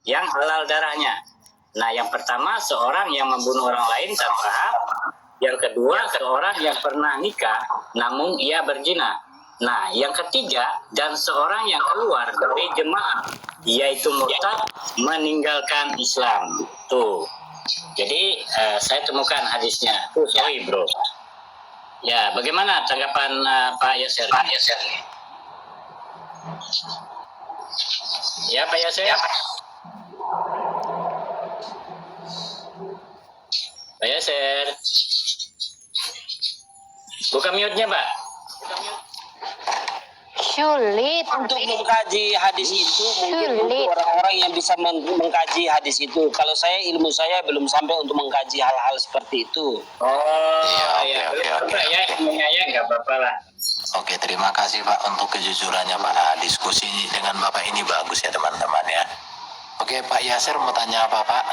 yang halal darahnya. Nah, yang pertama seorang yang membunuh orang lain tanpa hak. Yang kedua seorang yang pernah nikah namun ia berzina. Nah, yang ketiga dan seorang yang keluar dari jemaah yaitu murtad meninggalkan Islam. Tuh. Jadi saya temukan hadisnya. Tuh, sorry bro. Ya, bagaimana tanggapan Pak Yasir? Ya, Pak Yasir. Pak Yasir. Buka mute-nya, Pak. Sulit untuk mengkaji hadis itu mungkin untuk orang-orang yang bisa mengkaji hadis itu. Kalau saya, ilmu saya belum sampai untuk mengkaji hal-hal seperti itu. Oke. Ya, nggak apa-apa lah. Oke, terima kasih Pak untuk kejujurannya Pak. Diskusi dengan Bapak ini bagus ya teman-teman ya. Oke, Pak Yasir mau tanya apa Pak?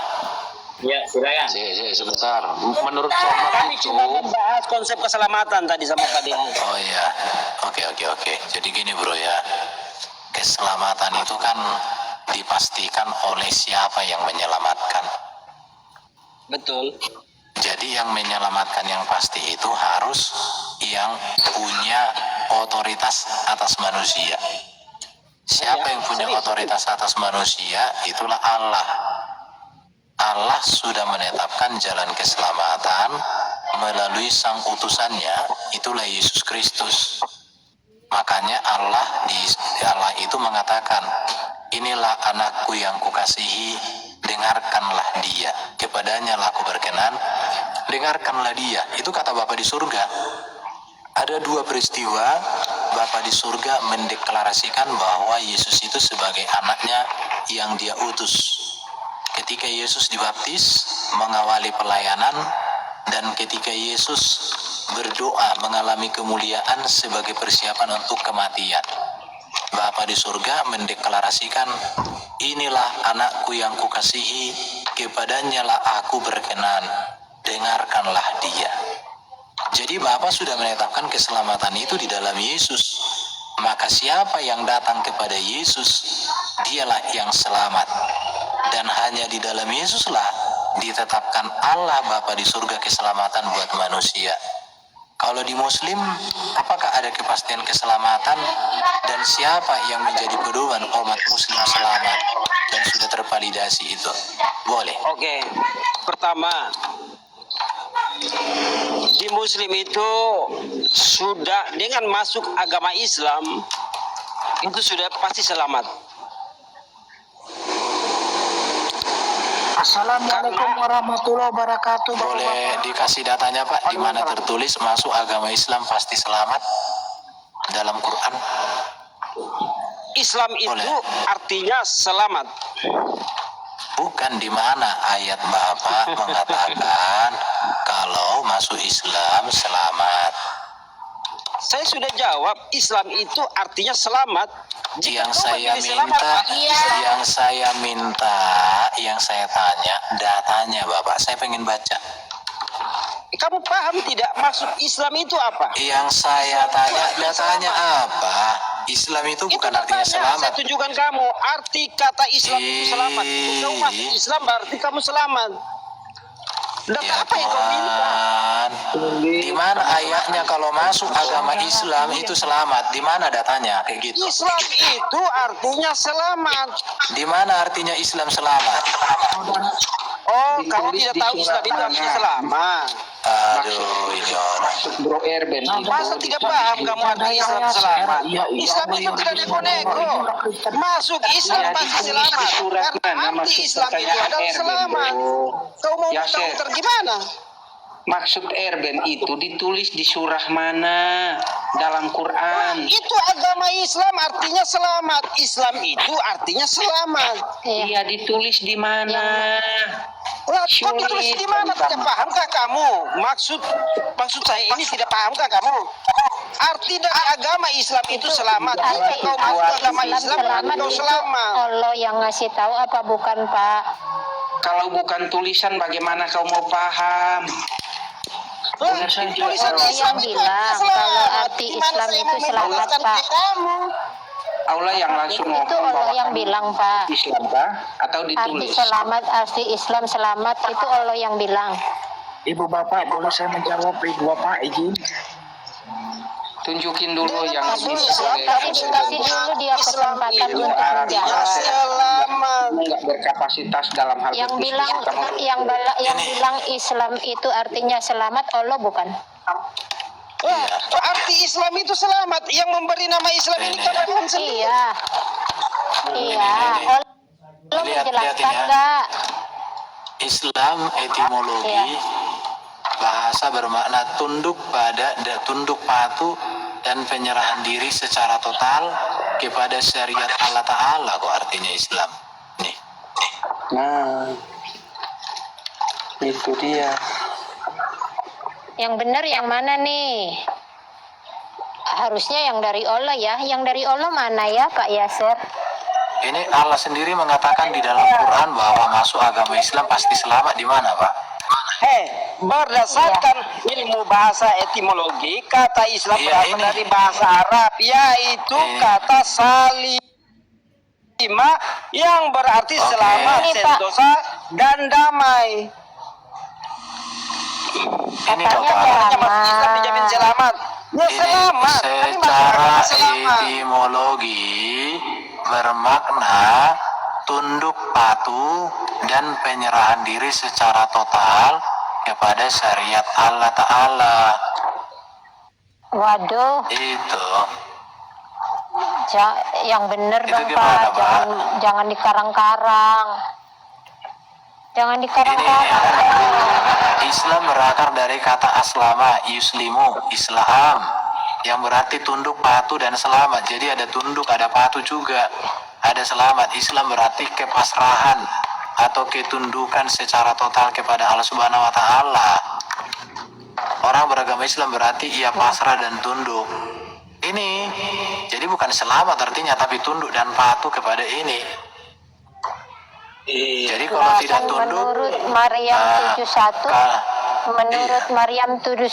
Ya, silakan. Sebentar. Menurut Somad Kami itu cuma membahas konsep keselamatan tadi sama Pak Dehan. Oh iya. Oke. Jadi gini bro ya. Keselamatan itu kan dipastikan oleh siapa yang menyelamatkan. Betul. Jadi yang menyelamatkan yang pasti itu harus yang punya otoritas atas manusia. Siapa yang punya otoritas atas manusia? Itulah Allah. Allah sudah menetapkan jalan keselamatan melalui sang utusannya, itulah Yesus Kristus. Makanya Allah itu mengatakan, inilah anakku yang kukasihi, dengarkanlah dia. Kepadanya lah aku berkenan, dengarkanlah dia. Itu kata Bapa di surga. Ada dua peristiwa, Bapa di surga mendeklarasikan bahwa Yesus itu sebagai anaknya yang dia utus. Ketika Yesus dibaptis, mengawali pelayanan, dan ketika Yesus berdoa mengalami kemuliaan sebagai persiapan untuk kematian. Bapa di surga mendeklarasikan, inilah anakku yang kukasihi, kepadanya lah aku berkenan, dengarkanlah dia. Jadi Bapa sudah menetapkan keselamatan itu di dalam Yesus. Maka siapa yang datang kepada Yesus, dialah yang selamat. Dan hanya di dalam Yesuslah ditetapkan Allah Bapa di surga keselamatan buat manusia. Kalau di Muslim, apakah ada kepastian keselamatan dan siapa yang menjadi pedoman umat Muslim selamat dan sudah tervalidasi itu? Boleh. Oke. Pertama, di Muslim itu sudah dengan masuk agama Islam itu sudah pasti selamat. Assalamualaikum warahmatullahi wabarakatuh. Boleh dikasih datanya Pak, di mana tertulis masuk agama Islam pasti selamat dalam Quran? Islam itu Boleh. artinya selamat. Bukan di mana ayat Bapak mengatakan kalau masuk Islam selamat. Saya sudah jawab, Islam itu artinya selamat. Yang saya tanya datanya Bapak, saya pengen baca. Kamu paham tidak maksud Islam itu apa? Yang saya tanya datanya apa? Islam itu bukan artinya selamat. Saya tunjukkan kamu arti kata Islam itu selamat. Kamu masuk Islam berarti kamu selamat. Data Ya apa yang kau minta? Di mana ayatnya kalau masuk agama Islam itu selamat? Di mana datanya kayak gitu? Islam itu artinya selamat. Di mana artinya Islam selamat? Oh, kamu tidak tahu Islam itu artinya selamat. Aduh, ini orang. Bro Erben. Masa tidak paham kamu arti Islam selamat? Islam itu tidak nego-nego. Masuk Islam pasti selamat. Karena arti Islam itu adalah selamat. Kau mau muter-muter gimana? Maksud Erben itu ditulis di surah mana dalam Quran? Itu agama Islam artinya selamat. Islam itu artinya selamat. Iya, ditulis di mana? Lah, kok ditulis di mana? Tidak pahamkah kamu? Maksud saya ini tidak pahamkah kamu? Arti dari agama Islam itu selamat. Jika kau masuk agama Islam, kau selamat. Allah yang ngasih tahu apa bukan Pak? Kalau bukan tulisan bagaimana kau mau paham? Tulisan Allah Islam yang itu bilang artinya kalau selamat. arti Gimana Islam saya itu mau selamat menjelaskan Pak. ke kamu? Allah yang langsung Itu ngomong Allah bahwa yang kamu bilang, Pak. Islam kah? Atau Arti ditulis? selamat, arti Islam selamat itu Allah yang bilang. Ibu bapak, boleh saya menjawab? Ibu bapak izin. Tunjukin dulu yang Tadi ini dikasih dulu dia kesempatan itu untuk artinya menjawab. selamat. nggak berkapasitas dalam hal Yang berdiskusi. bilang yang bilang Islam itu artinya selamat Allah bukan? Wah, arti Islam itu selamat. Yang memberi nama Islam ini kan Tuhan sendiri. Iya. Iya. Allah Lihat menjelaskan ini ya. enggak? Islam etimologi bahasa bermakna tunduk patuh dan penyerahan diri secara total kepada syariat Allah Ta'ala. Kok artinya Islam nih? Nah, itu dia. Yang benar yang mana nih? Harusnya yang dari Allah ya. Yang dari Allah mana ya Pak Yasir? Ini Allah sendiri mengatakan di dalam Quran bahwa masuk agama Islam pasti selamat. Di mana, Pak? Berdasarkan ilmu bahasa etimologi, kata Islam Iya, berasal ini. dari bahasa Arab, yaitu Ini. kata salima yang berarti Oke. selamat, Ini, Pak. sentosa, dan damai. Ini loh, Katanya Pak. Makanya masuk Islam dijamin selamat. Ya Ini selamat. Kami masuk secara agama selamat. etimologi bermakna tunduk patuh dan penyerahan diri secara total kepada syariat Allah Ta'ala. Waduh, Itu. yang benar Itu dong gimana, Pak. Pak? Jangan dikarang-karang. Jangan Ini dikarang-karang. Islam berakar dari kata aslama, yuslimu, Islam, yang berarti tunduk, patuh, dan selamat. Jadi ada tunduk, ada patuh juga, ada selamat. Islam berarti kepasrahan atau ketundukan secara total kepada Allah Subhanahu wa Ta'ala. Orang beragama Islam berarti ia pasrah dan tunduk. Ini jadi bukan selamat artinya, tapi tunduk dan patuh kepada ini. Jadi kalau Nah, tidak kan tunduk, menurut Maryam 71 menurut iya. Maryam 71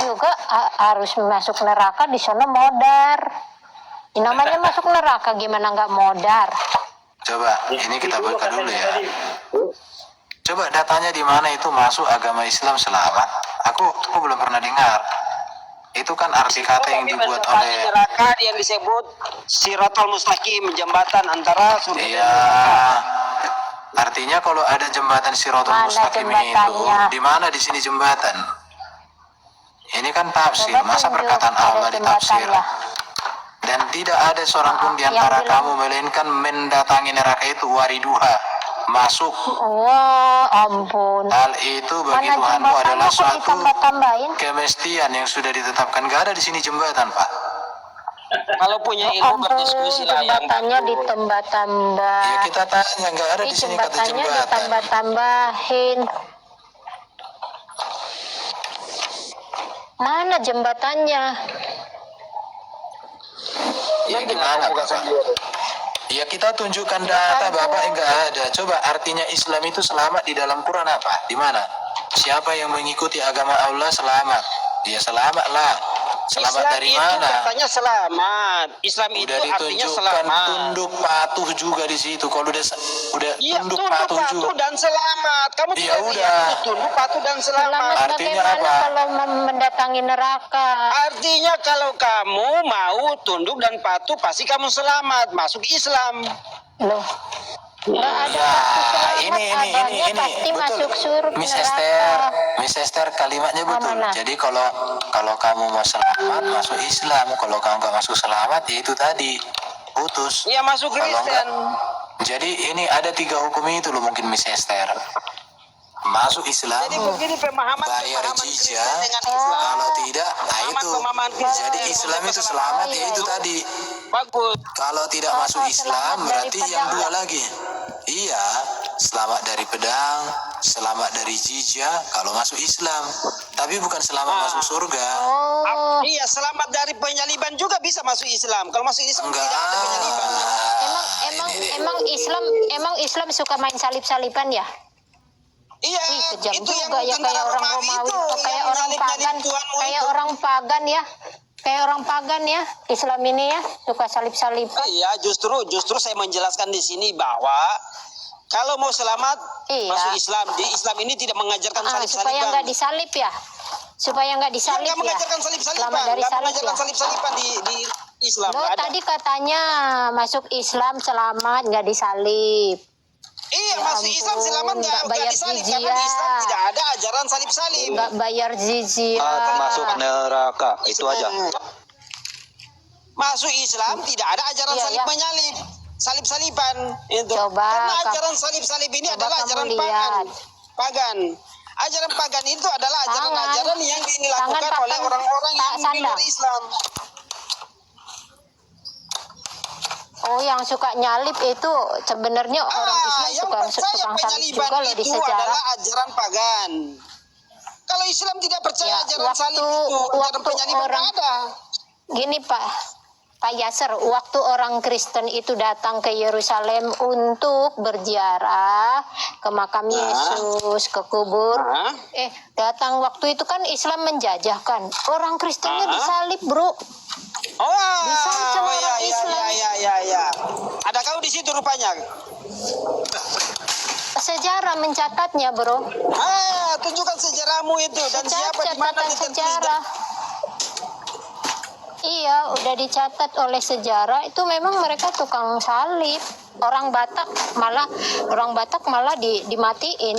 juga harus masuk neraka di sana modar. Namanya masuk neraka gimana nggak modar? Coba ini kita buka dulu ya. Coba datanya di mana itu masuk agama Islam selamat. Aku belum pernah dengar. Itu kan arti kata yang dibuat oleh neraka yang disebut Siratal Mustaqim, jembatan antara surga dan iya. Artinya kalau ada jembatan Siratal Mana Mustaqim itu, jembatannya? di mana di sini jembatan? Ini kan tafsir, Coba masa tunjuk perkataan ada Allah ditafsir? jembatannya. Dan tidak ada seorang pun di Yang antara bilang- kamu melainkan mendatangi neraka itu wariduha, masuk. Wah, ampun. Hal itu bagi Mana Tuhanmu adalah jembatannya kok suatu ditambah-tambahin? kemestian yang sudah ditetapkan. Gak ada di sini jembatan, Pak. kalau punya ilmu Ampun, berdiskusi lah yang jembatannya ditambah-tambah. Ya kita tanya, gak ada Ini di sini kata jembatannya jembatan. ditambah-tambahin. Mana jembatannya? Ya gimana, Bapak? Ya kita tunjukkan data, Bapak, enggak ada. Coba artinya Islam itu selamat di dalam Quran apa? Di mana? Siapa yang mengikuti agama Allah selamat? Ya selamatlah. Selamat Islam dari itu mana? katanya selamat. Islam itu Udah artinya ditunjukkan selamat. tunduk patuh juga di situ. Kalau udah Iya, tunduk tunduk patuh patuh juga. dan selamat. Kamu Ya tidak udah. lihat itu, tunduk patuh dan Selamat selamat. Artinya bagaimana apa? kalau mendatangi neraka? Artinya kalau kamu mau tunduk dan patuh, pasti kamu selamat, masuk Islam. Loh, nggak ada Ya, pasti ini selamat, adanya pasti masuk surga Miss neraka. Miss Esther kalimatnya betul. Mana? Jadi kalau kamu mau selamat masuk Islam, kalau kamu nggak masuk selamat ya itu tadi putus. Ya masuk Kalau Kristen. Jadi ini ada 3 hukum itu loh mungkin Miss Esther. Masuk Islam, Jadi begini pemahaman bayar Kristen jizya. dengan Islam. Kalau tidak, nah itu. Pemahaman Kristen. Jadi Islam itu selamat ya itu tadi. Bagus. Kalau tidak Oh, masuk selamat Islam dari berarti yang pedang. 2 lagi. Iya, selamat dari pedang, selamat dari jizya kalau masuk Islam. Tapi bukan selamat masuk surga. Oh, Iya, selamat dari penyaliban juga bisa masuk Islam. Kalau masuk Islam Enggak. tidak ada penyaliban. emang Islam suka main salib-saliban ya? Iya, Ih, kejam itu yang juga ya kayak tentara orang Romawi Romawi, itu, kayak yang orang nyalip-nyalip pagan, Tuhanmu kayak itu. orang pagan ya. Kayak orang pagan ya, Islam ini ya, suka salib-saliban. Iya, justru saya menjelaskan di sini bahwa kalau mau selamat Iya. masuk Islam. Di Islam ini tidak mengajarkan Supaya salib-saliban. nggak disalib ya. Supaya nggak disalib Nggak ya. mengajarkan salib-saliban. Selamat dari Nggak salib mengajarkan ya. salib-saliban di Islam. Lo Nggak ada. tadi katanya masuk Islam selamat nggak disalib. Iya, Ya masuk Islam ampun, selamat nggak nggak bayar disalib. jizyah. Karena di Islam tidak ada ajaran salib-salib. Nggak bayar jizyah. Masuk neraka itu aja. Masuk Islam tidak ada ajaran Iya, salib ya. menyalib. Salib-saliban itu. Coba, Karena Kak. ajaran salib-salib ini Coba adalah kamu ajaran lihat. pagan. Ajaran pagan itu adalah ajaran-ajaran yang dilakukan Tangan oleh papan, orang-orang yang di sandal. luar Islam. Oh, yang suka nyalip itu sebenarnya orang Islam yang suka percaya tukang salib penyaliban juga loh di itu sejarah. adalah ajaran pagan. Kalau Islam tidak percaya Ya, ajaran salib itu, ajaran penyaliban orang nggak ada. Gini Pak Yasser, waktu orang Kristen itu datang ke Yerusalem untuk berziarah ke makam Yesus, ke kubur. Datang waktu itu kan Islam menjajahkan. Orang Kristennya disalib, Bro. Oh Disancam orang ya, Islam. ya. Ada kau di situ rupanya. Sejarah mencatatnya, Bro. Tunjukkan sejarahmu itu dan siapa di mana Catatan ditertulis. sejarah. Iya, udah dicatat oleh sejarah itu memang mereka tukang salib. Orang Batak malah dimatiin.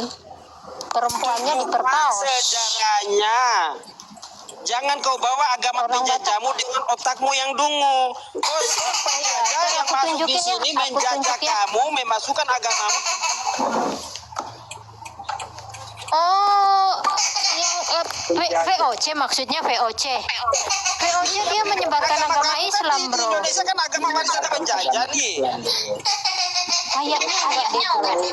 Perempuannya diperkaos. Sejarahnya. Jangan kau bawa agama Orang penjajahmu dengan otakmu yang dungu. Kau penjajah yang aku masuk di tunjukin ya, sini aku menjajah tunjukin. kamu, memasukkan agamamu. Oh, yang VOC maksudnya VOC. VOC dia menyebarkan agama kamu Islam, kan di Bro. Indonesia kan agama warisan penjajah nih. Kayaknya enggak deh, Bro.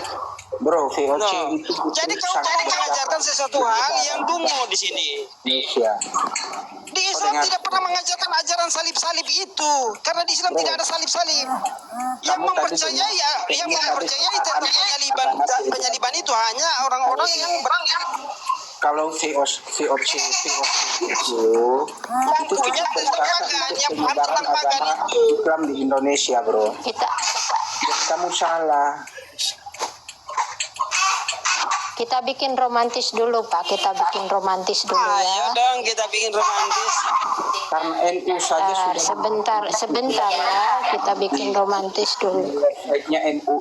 Bro, VOC No. itu Jadi kau mau mengajarkan sesuatu hal yang dungu di sini. Indonesia. Di Islam tidak pernah mengajarkan ajaran salib-salib itu, karena di Islam tidak ada salib-salib. Yang Kamu tadi mempercayai tentang penyaliban itu hanya orang-orang yang Kalau VOC itu punya pagan, yang paham tentang pagan agama itu. Islam di Indonesia, bro. Kamu salah. Kita bikin romantis dulu, Pak. Kita bikin romantis dulu Ayo ya. dong kita bikin romantis. Karena NU saja sudah Sebentar ya. Kita bikin romantis dulu. website-nya NU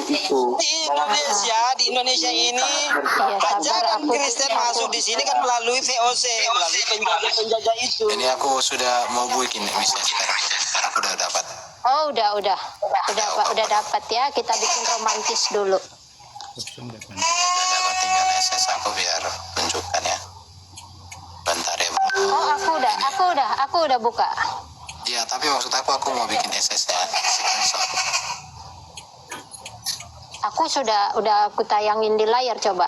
itu. Di Indonesia ini sabar, ajaran aku Kristen tutup. masuk di sini kan melalui VOC, melalui penjajah-penjajah itu. Ini aku sudah mau bikin misalnya sekarang. Aku udah dapat. Oh, udah Pak, udah dapat ya. Kita bikin romantis dulu. Udah dapat, tinggal SS aku biar tunjukkan ya. Bentar ya, bro. Oh, aku udah buka. Iya, tapi maksud aku mau bikin SS-nya screenshot. Udah aku tayangin di layar, coba.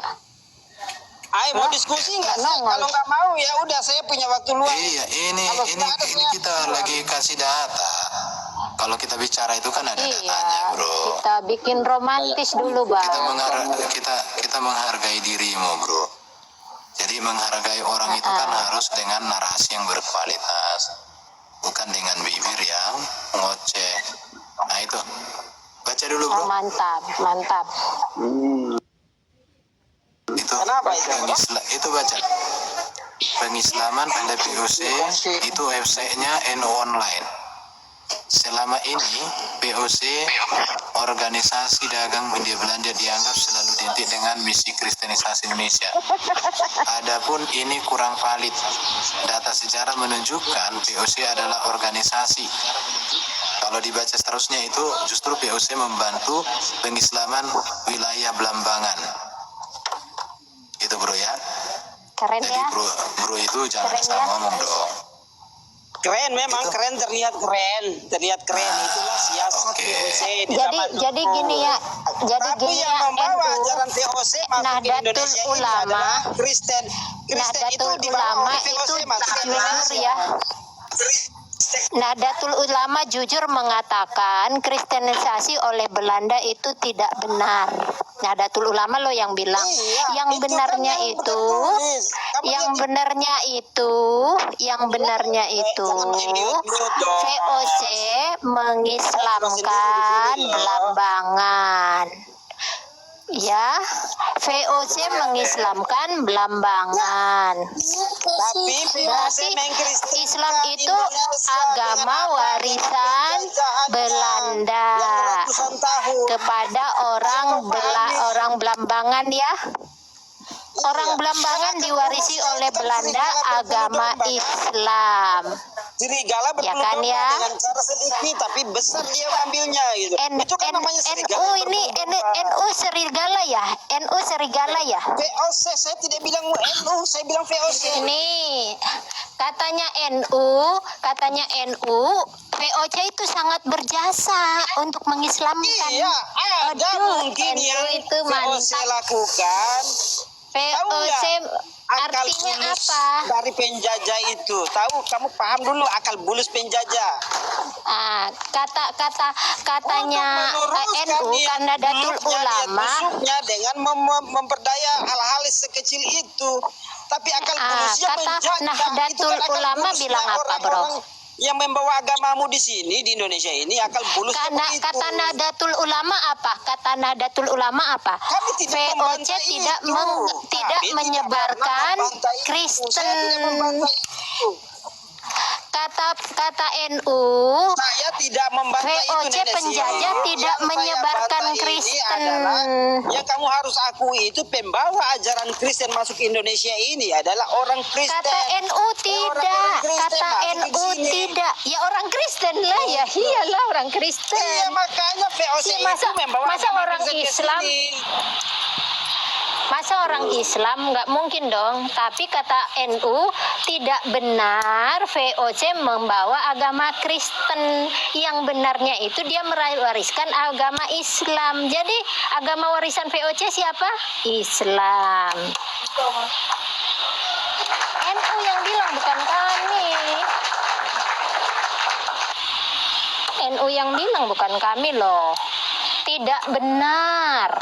Ayo mau diskusi nggak? Nongol. Kalau nggak mau ya udah, saya punya waktu luang. Iya, ini Kalau sudah ada, ini saya kita lagi kasih data. Kalau kita bicara itu kan ada datanya, Iya, bro. kita bikin romantis dulu, Bang. Kita menghargai dirimu, bro. Jadi menghargai orang itu kan harus dengan narasi yang berkualitas, bukan dengan bibir yang ngoceh. Nah itu, baca dulu, bro. Oh, mantap. Itu Kenapa itu? itu baca. Pengislaman pada POC itu websitenya NU Online. Selama ini POC, organisasi dagang Hindia Belanda, dianggap selalu identik dengan misi kristenisasi Indonesia. Adapun ini kurang valid. Data sejarah menunjukkan POC adalah organisasi. Kalau dibaca seterusnya itu justru POC membantu pengislaman wilayah Belambangan. Itu, bro ya. Keren Jadi ya. bro itu jangan Keren asal ya. ngomong dong. Keren memang, Itu. keren, terlihat keren. Itulah siasat Oke. VOC di zaman Jadi dulu. gini ya. Tapi yang membawa ajaran VOC masuk ke Nahdlatul Indonesia ini Ulama. adalah Kristen. Kristen itu Nahdlatul dibawa Ulama oleh VOC itu masuk ke jujur Indonesia. ya. Nahdlatul Ulama jujur mengatakan kristenisasi oleh Belanda itu tidak benar. Nahdlatul Ulama lo yang bilang. Iya, Yang itu benarnya kan yang itu tertulis. yang benarnya itu VOC mengislamkan Belambangan. Ya, VOC mengislamkan Belambangan. Berarti Islam itu agama warisan Belanda kepada orang Belambangan ya. Orang Belambangan diwarisi oleh Belanda agama Islam. Serigala Ya kan ya? dengan cara sedikit tapi besar dia ambilnya gitu. Itu kan namanya serigala. NU ini NU serigala ya? NU serigala ya? VOC, saya tidak bilang NU, saya bilang VOC. Ini katanya NU, VOC itu sangat berjasa untuk mengislamkan. Iya, ada Aduh, mungkin NU yang itu VOC mantap. lakukan. VOC Akal artinya bulus apa? dari penjajah itu. Tahu, kamu paham dulu akal bulus penjajah. Katanya NU karena Datul Ulama dengan memperdaya hal-hal sekecil itu. Tapi akal bulusnya penjajah. Nahdlatul Ulama bilang apa, Bro? Yang membawa agamamu di sini di Indonesia ini akal bulus kata Nahdlatul Ulama apa? Kami tidak VOC tidak menyebarkan Kristen. Kata NU, saya tidak membantah VOC itu, penjajah tidak menyebarkan Kristen. Yang kamu harus akui itu pembawa ajaran Kristen masuk ke Indonesia ini adalah orang Kristen. Kata NU tidak, Ya orang Kristen lah, ya iyalah orang Kristen. Iya, makanya VOC itu membawa masa agama orang Kristen ke Islam sini. Masa orang Islam nggak mungkin dong. Tapi kata NU tidak benar VOC membawa agama Kristen. Yang benarnya itu dia mewariskan agama Islam. Jadi agama warisan VOC siapa? Islam. NU yang bilang, bukan kami. NU yang bilang, bukan kami loh. Tidak benar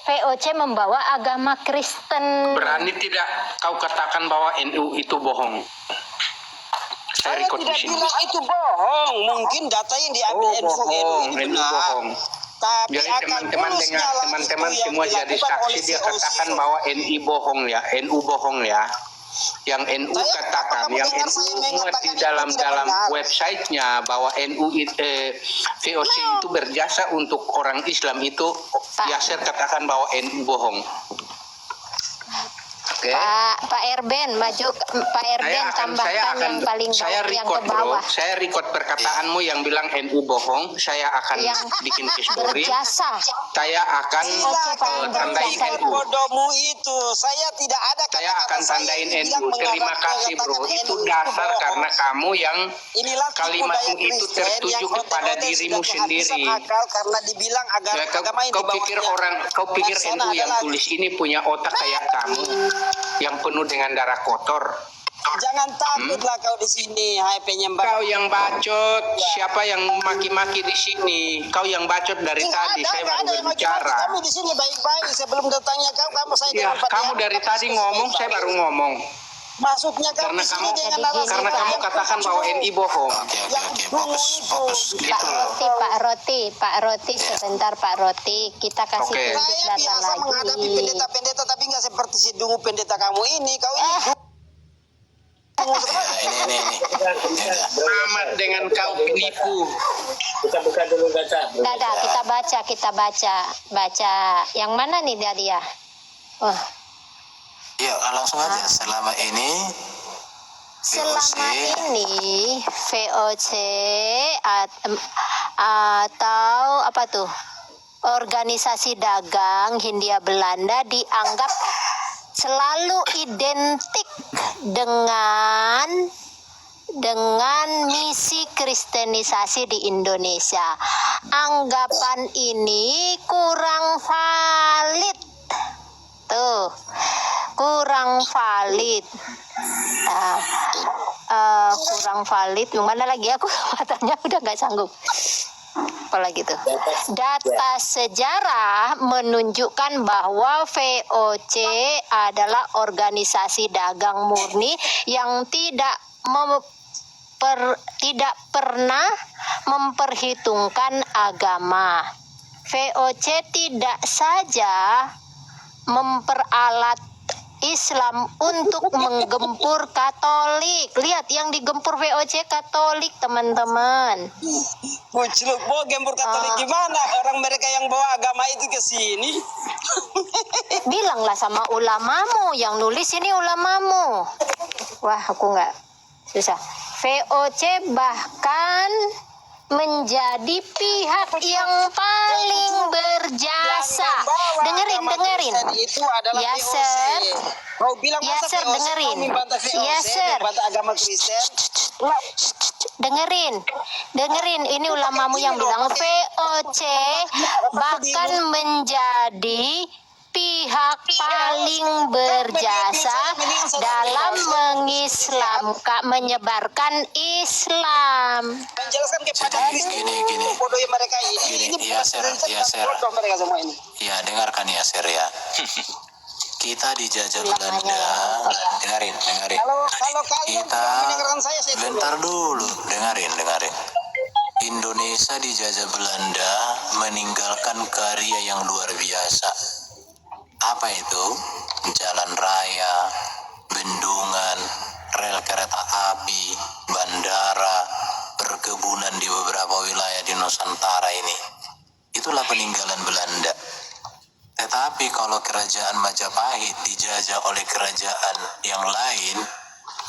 VOC membawa agama Kristen. Berani tidak kau katakan bahwa NU itu bohong? Saya ikut di tidak sini. bilang itu bohong. Mungkin data yang diambil NU ini benar. Bohong. Tapi Jadi teman-teman semua jadi saksi, dia katakan bahwa NU bohong ya, NU bohong ya. Yang NU katakan, yang NU muat di dalam websitenya bahwa VOC itu berjasa untuk orang Islam itu, Yasser katakan bahwa NU bohong. Okay. Pak Erben maju, Pak Erben tambahkan yang paling yang ke bawah. Saya record perkataanmu yang bilang NU bohong. Saya akan bikin history. Berjasa. Saya akan tandain NU. Bodohmu itu, saya tidak ada. Saya akan tandain NU. Terima kasih bro. Itu dasar karena kamu yang kalimatmu itu tertuju kepada dirimu sendiri. Karena dibilang agama ini Kau pikir NU yang tulis ini punya otak kayak kamu yang penuh dengan darah kotor. Jangan takutlah kau di sini, hai penyembah. Kau yang bacot, siapa yang maki-maki di sini? Kau yang bacot dari tadi, saya baru berbicara. Kami di sini baik-baik, sebelum datangnya kamu saya Ya, kamu dari tadi ngomong, saya baru ngomong. Masuknya Karena kamu katakan bahwa NI bohong. Oke, fokus gitu. Pak Roti, sebentar Pak Roti, kita kasih tunjuk saya data biasa menghadapi lagi. pendeta-pendeta tapi nggak seperti si dungu pendeta kamu ini. Kau ini Ini. Amat dengan kau penipu. Kita buka dulu data. Kita baca. Yang mana nih dia? Wah. Yuk langsung aja. Selama ini VOC atau apa tuh, organisasi dagang Hindia Belanda dianggap selalu identik dengan misi kristenisasi di Indonesia. Anggapan ini kurang valid. Tuh, kurang valid. Kurang valid. Yang mana lagi aku matanya udah nggak sanggup. Apalagi tuh. Data sejarah menunjukkan bahwa VOC adalah organisasi dagang murni yang tidak pernah memperhitungkan agama. VOC tidak saja memperalat Islam untuk menggempur Katolik. Lihat yang digempur VOC Katolik, teman-teman. Bucluk, gempur Katolik gimana? Orang mereka yang bawa agama itu ke sini. Bilanglah sama ulamamu, yang nulis ini ulamamu. Wah, aku nggak susah. VOC bahkan menjadi pihak yang paling berjasa. Dengerin. Itu adalah Yaser. Kau bilang Yaser, dengerin. Yaser. Agama Kristen. Dengerin, ini ulamamu yang bilang VOC bahkan menjadi pihak paling berjasa dalam menyebarkan Islam. Menjelaskan kepada Gini. bodoh mereka ini. Yaser. Bodoh mereka semua ini. Ya, dengarkan Yaser ya. Kita dijajah Belanda. Dengarin. Kalau kalian Kita mendengarkan saya bentar dulu. Dengarin. Indonesia dijajah Belanda meninggalkan karya yang luar biasa. Apa itu? Jalan raya, bendungan, rel kereta api, bandara, perkebunan di beberapa wilayah di Nusantara ini. Itulah peninggalan Belanda. Tetapi kalau kerajaan Majapahit dijajah oleh kerajaan yang lain,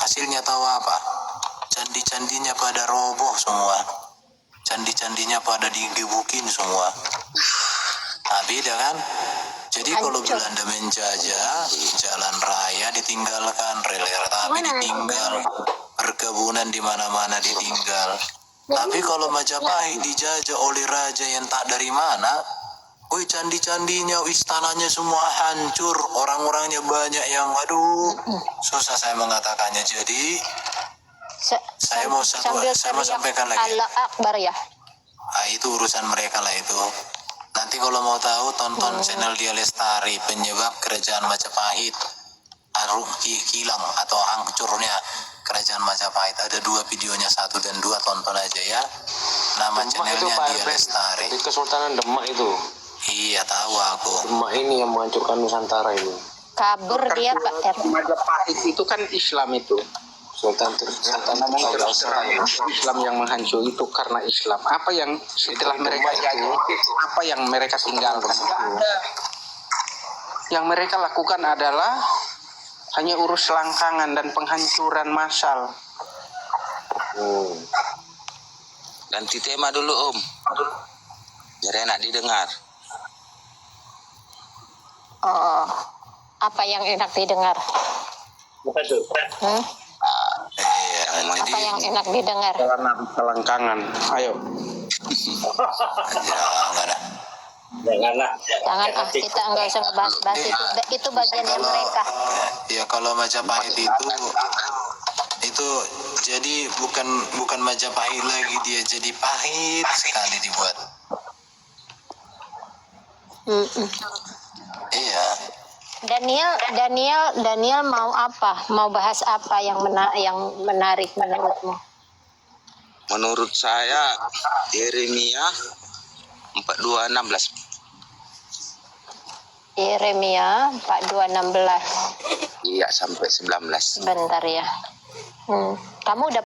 hasilnya tahu apa? Candi-candinya pada roboh semua. Candi-candinya pada digebukin semua. Nah, beda kan? Jadi kalau Belanda menjajah, jalan raya ditinggalkan, rel kereta api ditinggal, perkebunan di mana-mana ditinggal. Tapi kalau Majapahit dijajah oleh raja yang tak dari mana, candi-candinya, istananya semua hancur, orang-orangnya banyak yang susah saya mengatakannya. Jadi saya mau sampaikan lagi. Allah Akbar ya. Itu urusan mereka lah itu. Nanti kalau mau tahu tonton channel Dia Lestari, penyebab kerajaan Majapahit hilang atau hancurnya kerajaan Majapahit. Ada 2 videonya, 1 dan 2, tonton aja ya. Nama channelnya Dia Lestari. Di Kesultanan Demak itu. Iya, tahu aku. Demak ini yang menghancurkan Nusantara ini. Kabur dia Pak R. Majapahit itu kan Islam itu. Islam yang menghancur itu karena Islam. Apa yang setelah mereka itu, apa yang mereka tinggalkan? Yang mereka lakukan adalah hanya urus selangkangan dan penghancuran massal. Ganti tema dulu Om, biar enak didengar. Oh, apa yang enak didengar? Apa yang enak didengar? Selangkangan. Ayo. Janganlah. Jangan kita enggak usah ngebahas itu bagian yang mereka. Ya kalau Majapahit itu jadi bukan Majapahit lagi, dia jadi pahit sekali dibuat. Iya. Daniel mau apa? Mau bahas apa yang menarik menurutmu? Menurut saya Yeremia 42:16. Yeremia 42:16. Iya sampai 19. Bentar ya. Kamu udah